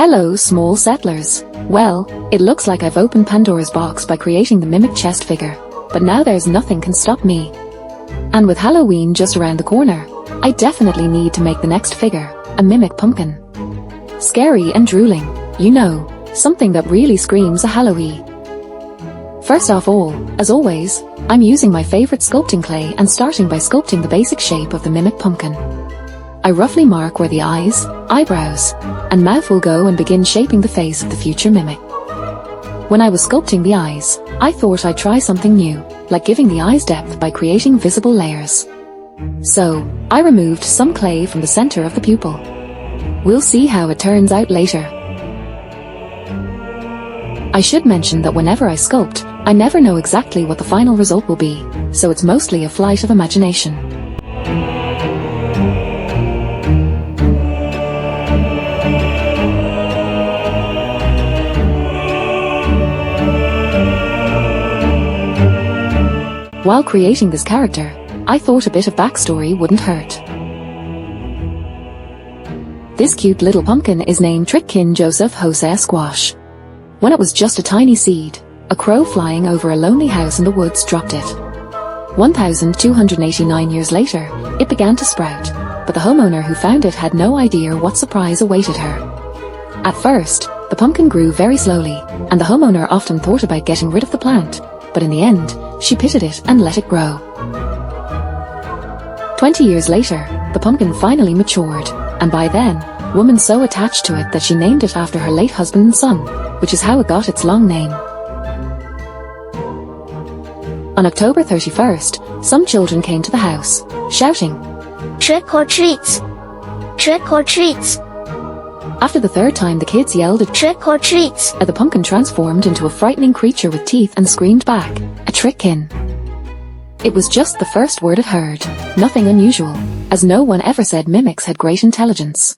Hello, small settlers. Well, it looks like I've opened Pandora's box by creating the Mimic chest figure, but now there's nothing can stop me. And with Halloween just around the corner, I definitely need to make the next figure, a Mimic pumpkin. Scary and drooling, you know, something that really screams a Halloween. First of all, as always, I'm using my favorite sculpting clay and starting by sculpting the basic shape of the Mimic pumpkin. I roughly mark where the eyes, eyebrows, and mouth will go and begin shaping the face of the future Mimic. When I was sculpting the eyes, I thought I'd try something new, like giving the eyes depth by creating visible layers. So, I removed some clay from the center of the pupil. We'll see how it turns out later. I should mention that whenever I sculpt, I never know exactly what the final result will be, so it's mostly a flight of imagination. While creating this character, I thought a bit of backstory wouldn't hurt. This cute little pumpkin is named Trickkin Joseph Jose Squash. When it was just a tiny seed, a crow flying over a lonely house in the woods dropped it. 1,289 years later, it began to sprout, but the homeowner who found it had no idea what surprise awaited her. At first, the pumpkin grew very slowly, and the homeowner often thought about getting rid of the plant, but in the end, she pitted it and let it grow. 20 years later, the pumpkin finally matured, and by then, woman so attached to it that she named it after her late husband and son, which is how it got its long name. On October 31st, some children came to the house, shouting, "Trick or treats! Trick or treats!" After the third time the kids yelled at "Trick or treats!" the pumpkin transformed into a frightening creature with teeth and screamed back, "A Trickkin!" It was just the first word it heard, nothing unusual, as no one ever said mimics had great intelligence.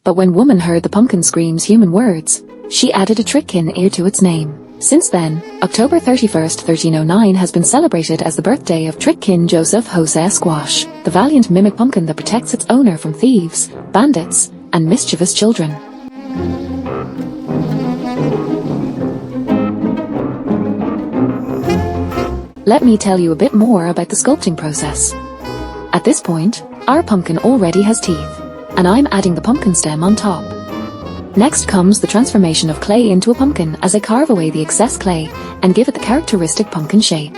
But when woman heard the pumpkin scream's human words, she added a Trickkin ear to its name. Since then, October 31st, 1309 has been celebrated as the birthday of Trickkin Joseph Jose Squash, the valiant mimic pumpkin that protects its owner from thieves, bandits, and mischievous children. Let me tell you a bit more about the sculpting process. At this point, our pumpkin already has teeth, and I'm adding the pumpkin stem on top. Next comes the transformation of clay into a pumpkin as I carve away the excess clay and give it the characteristic pumpkin shape.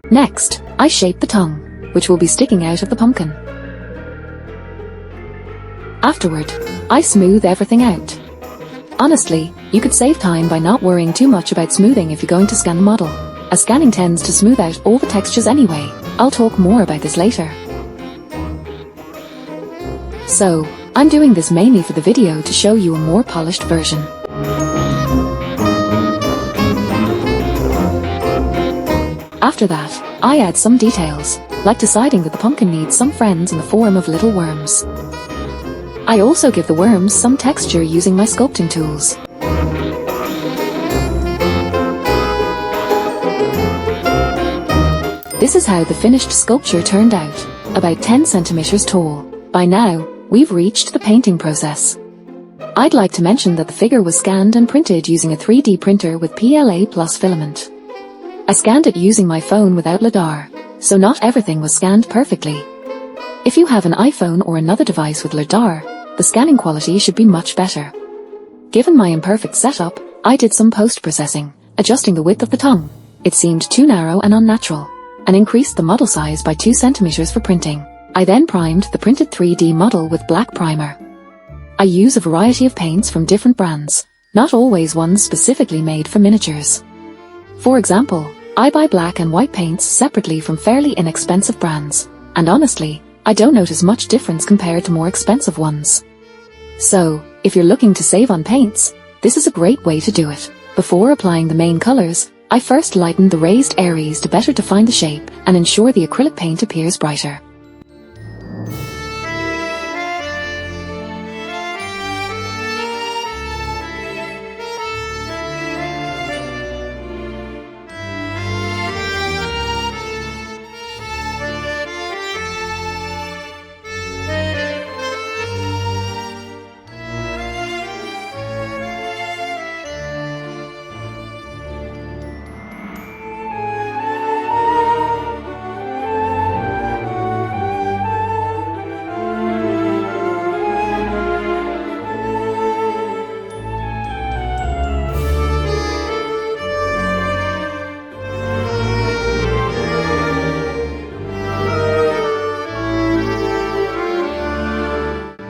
Next, I shape the tongue, which will be sticking out of the pumpkin. Afterward, I smooth everything out. Honestly, you could save time by not worrying too much about smoothing if you're going to scan the model, as scanning tends to smooth out all the textures anyway. I'll talk more about this later. So, I'm doing this mainly for the video to show you a more polished version. After that, I add some details, like deciding that the pumpkin needs some friends in the form of little worms. I also give the worms some texture using my sculpting tools. This is how the finished sculpture turned out, about 10 centimeters tall. By now, we've reached the painting process. I'd like to mention that the figure was scanned and printed using a 3D printer with PLA plus filament. I scanned it using my phone without LiDAR, so not everything was scanned perfectly. If you have an iPhone or another device with LiDAR, the scanning quality should be much better. Given my imperfect setup, I did some post-processing, adjusting the width of the tongue. It seemed too narrow and unnatural, and increased the model size by 2 centimeters for printing. I then primed the printed 3D model with black primer. I use a variety of paints from different brands, not always ones specifically made for miniatures. For example, I buy black and white paints separately from fairly inexpensive brands, and honestly, I don't notice much difference compared to more expensive ones. So, if you're looking to save on paints, this is a great way to do it. Before applying the main colors, I first lighten the raised areas to better define the shape and ensure the acrylic paint appears brighter.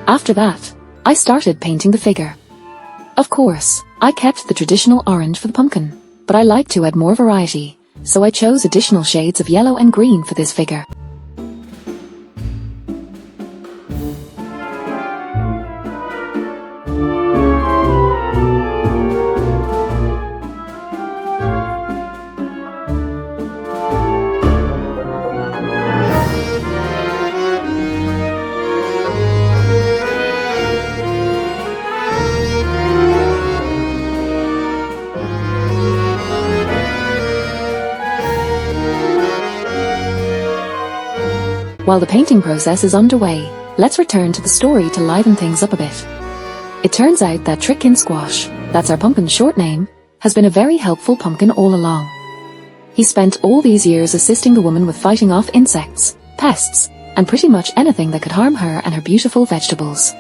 After that, I started painting the figure. Of course, I kept the traditional orange for the pumpkin, but I like to add more variety, so I chose additional shades of yellow and green for this figure. While the painting process is underway, let's return to the story to liven things up a bit. It turns out that Trickin Squash, that's our pumpkin's short name, has been a very helpful pumpkin all along. He spent all these years assisting the woman with fighting off insects, pests, and pretty much anything that could harm her and her beautiful vegetables.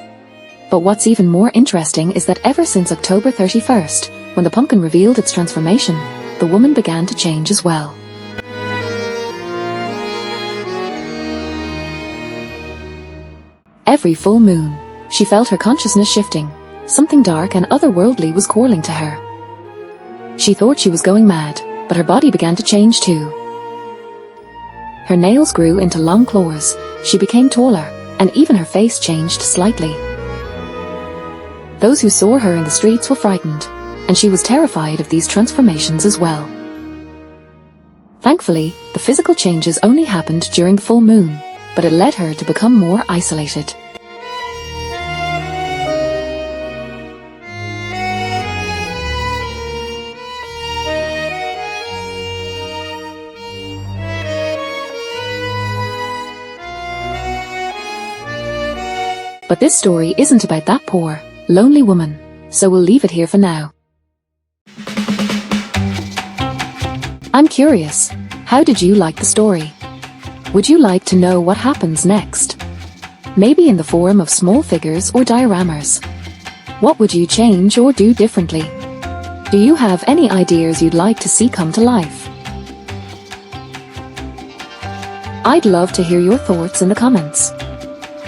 But what's even more interesting is that ever since October 31st, when the pumpkin revealed its transformation, the woman began to change as well. Every full moon, she felt her consciousness shifting. Something dark and otherworldly was calling to her. She thought she was going mad, but her body began to change too. Her nails grew into long claws, she became taller, and even her face changed slightly. Those who saw her in the streets were frightened, and she was terrified of these transformations as well. Thankfully, the physical changes only happened during the full moon, but it led her to become more isolated. But this story isn't about that poor, lonely woman, so we'll leave it here for now. I'm curious, how did you like the story? Would you like to know what happens next? Maybe in the form of small figures or dioramas. What would you change or do differently? Do you have any ideas you'd like to see come to life? I'd love to hear your thoughts in the comments.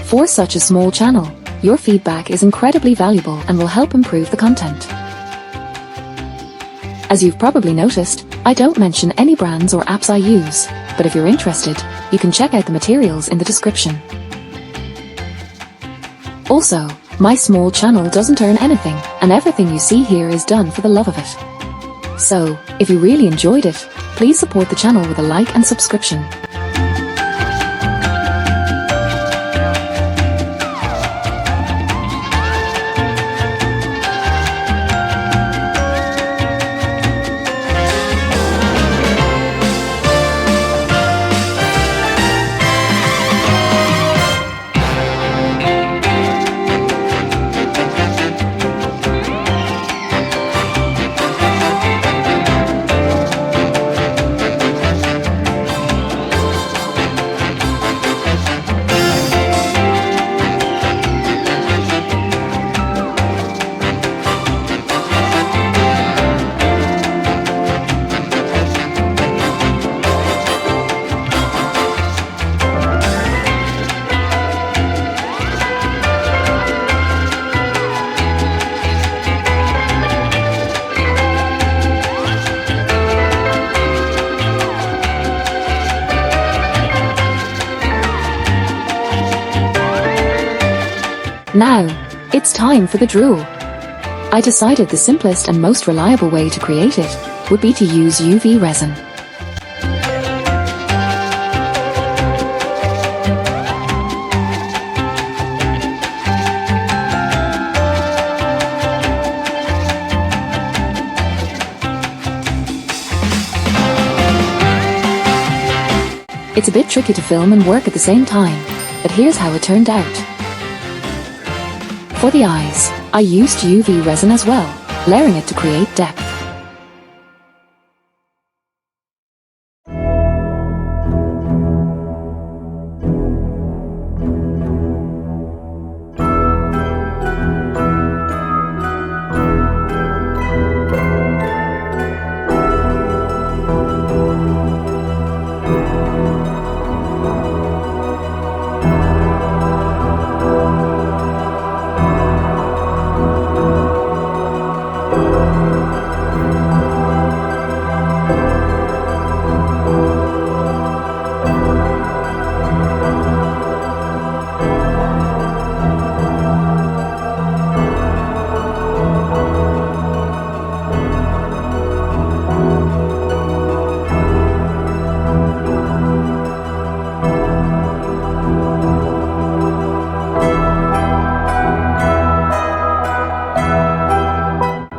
For such a small channel, your feedback is incredibly valuable and will help improve the content. As you've probably noticed, I don't mention any brands or apps I use, but if you're interested, you can check out the materials in the description. Also, my small channel doesn't earn anything, and everything you see here is done for the love of it. So, if you really enjoyed it, please support the channel with a like and subscription. Now, it's time for the drool. I decided the simplest and most reliable way to create it would be to use UV resin. It's a bit tricky to film and work at the same time, but here's how it turned out. For the eyes, I used UV resin as well, layering it to create depth.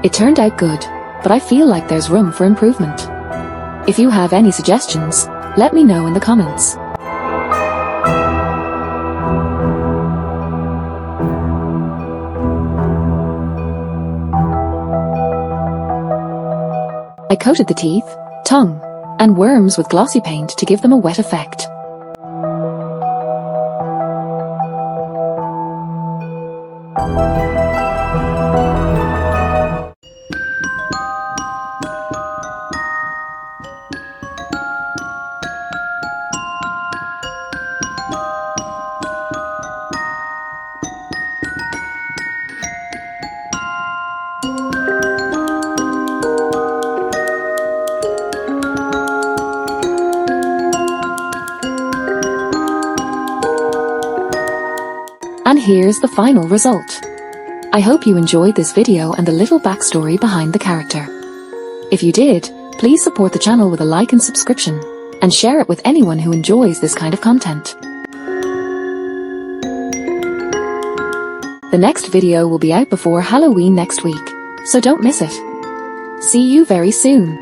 It turned out good, but I feel like there's room for improvement. If you have any suggestions, let me know in the comments. I coated the teeth, tongue, and worms with glossy paint to give them a wet effect. And here's the final result. I hope you enjoyed this video and the little backstory behind the character. If you did, please support the channel with a like and subscription, and share it with anyone who enjoys this kind of content. The next video will be out before Halloween next week, so don't miss it. See you very soon.